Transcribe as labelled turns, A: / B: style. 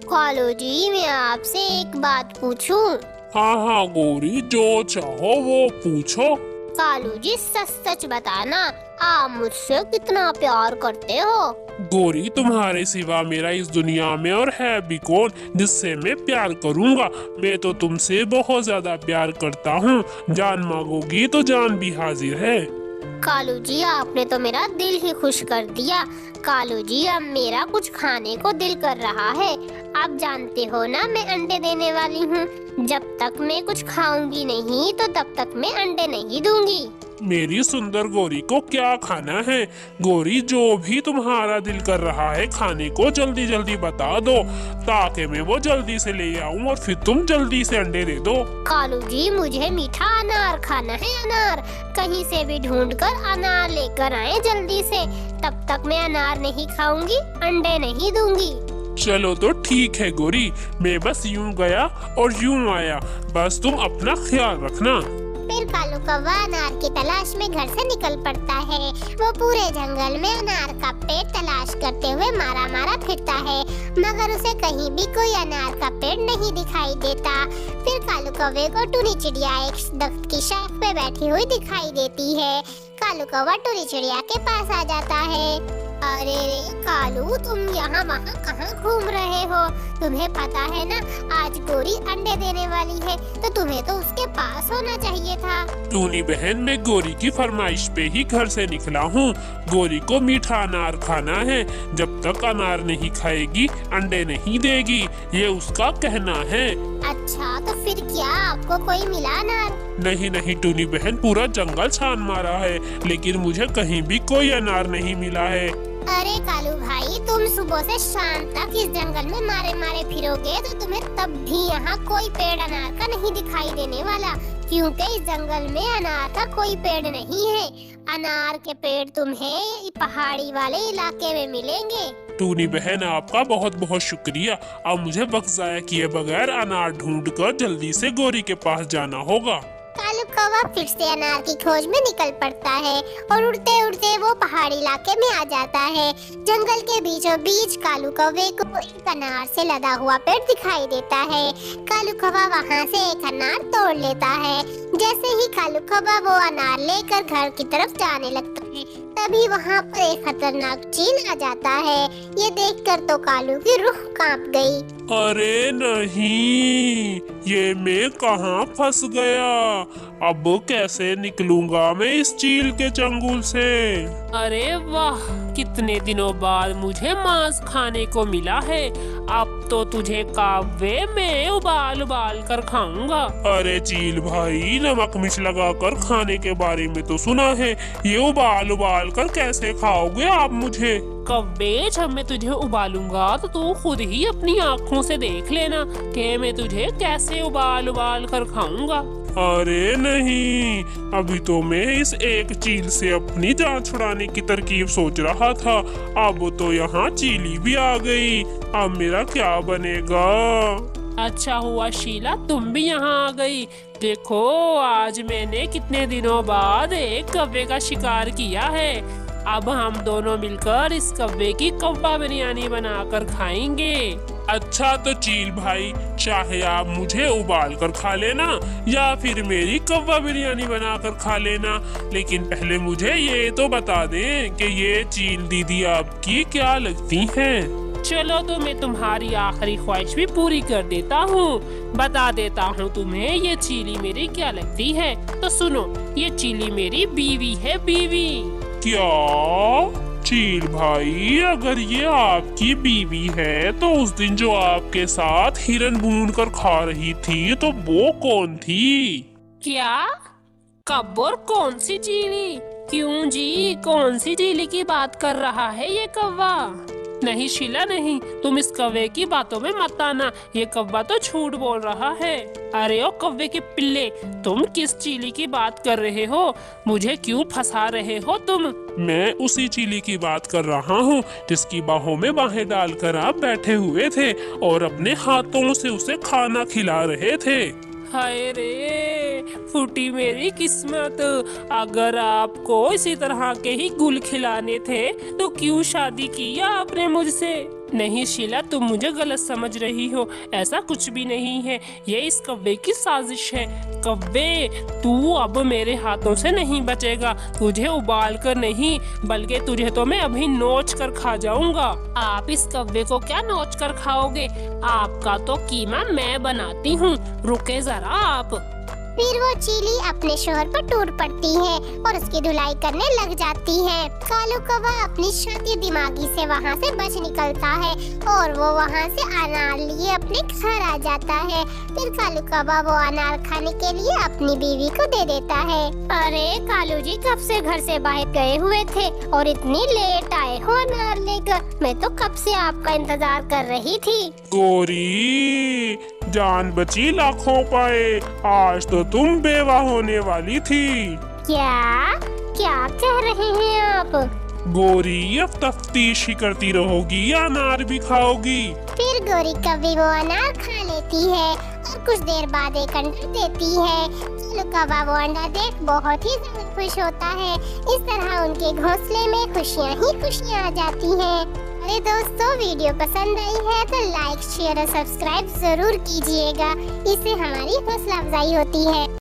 A: कालू जी, मैं आपसे एक बात पूछूं?
B: हाँ हाँ गौरी, जो चाहो वो पूछो।
A: कालू जी, सच सच बताना, आप मुझसे कितना प्यार करते हो?
B: गौरी, तुम्हारे सिवा मेरा इस दुनिया में और है भी कौन जिससे मैं प्यार करूँगा। मैं तो तुमसे बहुत ज्यादा प्यार करता हूँ। जान मांगोगी तो जान भी हाजिर है।
A: कालू जी, आपने तो मेरा दिल ही खुश कर दिया। कालू जी, अब मेरा कुछ खाने को दिल कर रहा है। आप जानते हो ना, मैं अंडे देने वाली हूँ। जब तक मैं कुछ खाऊंगी नहीं तो तब तक मैं अंडे नहीं दूंगी।
B: मेरी सुंदर गौरी को क्या खाना है? गौरी, जो भी तुम्हारा दिल कर रहा है खाने को जल्दी जल्दी बता दो, ताकि मैं वो जल्दी से ले आऊं और फिर तुम जल्दी से अंडे दे दो।
A: कालू जी, मुझे मीठा अनार खाना है, अनार। कहीं से भी ढूंढकर अनार लेकर आए जल्दी से। तब तक मैं अनार नहीं खाऊंगी, अंडे नहीं दूंगी।
B: चलो तो ठीक है गौरी, मैं बस यूं गया और यूं आया। बस तुम अपना ख्याल रखना।
A: फिर कालू कौवा अनार की तलाश में घर से निकल पड़ता है। वो पूरे जंगल में अनार का पेड़ तलाश करते हुए मारा मारा फिरता है, मगर उसे कहीं भी कोई अनार का पेड़ नहीं दिखाई देता। फिर कालू कौवे को टुनी चिड़िया एक दरख्त की शाख पे बैठी हुई दिखाई देती है। कालू कौवा टुनी चिड़िया के पास आ जाता है। अरे रे कालू, तुम यहाँ वहाँ कहाँ घूम रहे हो? तुम्हें पता है ना, आज गौरी अंडे देने वाली है, तो तुम्हें तो उसके पास होना चाहिए था।
B: टूनी बहन, मैं गौरी की फरमाइश पे ही घर से निकला हूँ। गौरी को मीठा अनार खाना है। जब तक अनार नहीं खाएगी अंडे नहीं देगी, ये उसका कहना है।
A: अच्छा, तो फिर क्या आपको कोई मिला अनार?
B: नहीं नहीं टूनी बहन, पूरा जंगल छान मारा है, लेकिन मुझे कहीं भी कोई अनार नहीं मिला है।
A: अरे कालू भाई, तुम सुबह से शाम तक इस जंगल में मारे मारे फिरोगे तो तुम्हें तब भी यहाँ कोई पेड़ अनार का नहीं दिखाई देने वाला, क्योंकि इस जंगल में अनार का कोई पेड़ नहीं है। अनार के पेड़ तुम्हें पहाड़ी वाले इलाके में मिलेंगे।
B: टूनी बहन, आपका बहुत बहुत शुक्रिया। अब मुझे वक्त जाया किए बगैर अनार ढूंढकर जल्दी से गौरी के पास जाना होगा।
A: कालू कौवा फिर से अनार की खोज में निकल पड़ता है और उड़ते उड़ते वो पहाड़ी इलाके में आ जाता है। जंगल के बीचों बीच कालू कौवे को एक अनार से लदा हुआ पेड़ दिखाई देता है। कालू कौवा वहाँ से एक अनार तोड़ लेता है। जैसे ही कालू कौवा वो अनार लेकर घर की तरफ जाने लगता है, तभी वहाँ पर एक खतरनाक चील आ जाता है। ये देखकर तो कालू की रूह कांप गई।
B: अरे नहीं, ये मैं कहाँ फंस गया? अब कैसे निकलूंगा मैं इस चील के चंगुल से?
C: अरे वाह, कितने दिनों बाद मुझे मांस खाने को मिला है। अब तो तुझे काव्य में उबाल उबाल कर खाऊंगा।
B: अरे चील भाई, नमक मिर्च लगाकर खाने के बारे में तो सुना है, ये उबाल उबाल कर कैसे खाओगे आप मुझे?
C: कव्वे, जब मैं तुझे उबालूंगा तो तू खुद ही अपनी आँखों से देख लेना कि मैं तुझे कैसे उबाल उबाल कर खाऊंगा।
B: अरे नहीं, अभी तो मैं इस एक चील से अपनी जान छुड़ाने की तरकीब सोच रहा था। अब तो यहाँ चीली भी आ गई। अब मेरा क्या बनेगा?
C: अच्छा हुआ शीला, तुम भी यहाँ आ गई। देखो, आज मैंने कितने दिनों बाद एक कव्वे का शिकार किया है। अब हम दोनों मिलकर इस कव्वे की कव्वा बिरयानी बनाकर खाएंगे।
B: अच्छा तो चील भाई, चाहे आप मुझे उबाल कर खा लेना या फिर मेरी कव्वा बिरयानी बनाकर खा लेना, लेकिन पहले मुझे ये तो बता दें कि ये चील दीदी आपकी क्या लगती हैं?
C: चलो, तो मैं तुम्हारी आखिरी ख्वाहिश भी पूरी कर देता हूँ। बता देता हूँ तुम्हें ये चीली मेरी क्या लगती है। तो सुनो, ये चीली मेरी बीवी है, बीवी।
B: क्या? चील भाई, अगर ये आपकी बीवी है तो उस दिन जो आपके साथ हिरन भून कर खा रही थी, तो वो कौन थी?
C: क्या? कब और कौन सी चीली? क्यों जी, कौन सी चीली की बात कर रहा है ये कौवा? नहीं शीला, नहीं, तुम इस कौवे की बातों में मत आना। ये कौवा तो झूठ बोल रहा है। अरे ओ कौवे के पिल्ले, तुम किस चीली की बात कर रहे हो? मुझे क्यों फंसा रहे हो तुम?
B: मैं उसी चीली की बात कर रहा हूँ जिसकी बाहों में बाहें डालकर आप बैठे हुए थे और अपने हाथों से उसे खाना खिला रहे थे।
C: हाय रे, फूटी मेरी किस्मत। अगर आपको इसी तरह के ही गुल खिलाने थे तो क्यों शादी की आपने मुझसे? नहीं शीला, तुम मुझे गलत समझ रही हो। ऐसा कुछ भी नहीं है, ये इस कव्वे की साजिश है। कव्वे, तू अब मेरे हाथों से नहीं बचेगा। तुझे उबाल कर नहीं, बल्कि तुझे तो मैं अभी नोच कर खा जाऊंगा। आप इस कव्वे को क्या नोच कर खाओगे? आपका तो कीमा मैं बनाती हूँ। रुके जरा आप।
A: फिर वो चीली अपने शोहर पर टूट पड़ती है और उसकी धुलाई करने लग जाती है। कालू कौवा अपनी शातिर दिमागी से वहाँ से बच निकलता है और वो वहाँ से अनार लिए अपने घर आ जाता है। फिर कालू कौवा वो अनार खाने के लिए अपनी बीवी को दे देता है। अरे कालू जी, कब से घर से बाहर गए हुए थे और इतनी लेट आए हो अनार लेकर? मैं तो कब से आपका इंतजार कर रही थी।
B: गोरी, जान बची लाखों पाए, आज तो तुम बेवा होने वाली थी।
A: क्या क्या कह रहे हैं आप?
B: गोरी, अब तफ्तीश ही करती रहोगी या अनार भी खाओगी?
A: फिर गोरी कभी वो अनार खा लेती है और कुछ देर बाद एक अंडा देती है। कालू कौवा वो अंडा देख बहुत ही ज्यादा खुश होता है। इस तरह उनके घोंसले में खुशियाँ ही खुशियाँ आ जाती हैं। अरे दोस्तों, वीडियो पसंद आई है तो लाइक, शेयर और सब्सक्राइब जरूर कीजिएगा। इससे हमारी हौसला अफजाई होती है।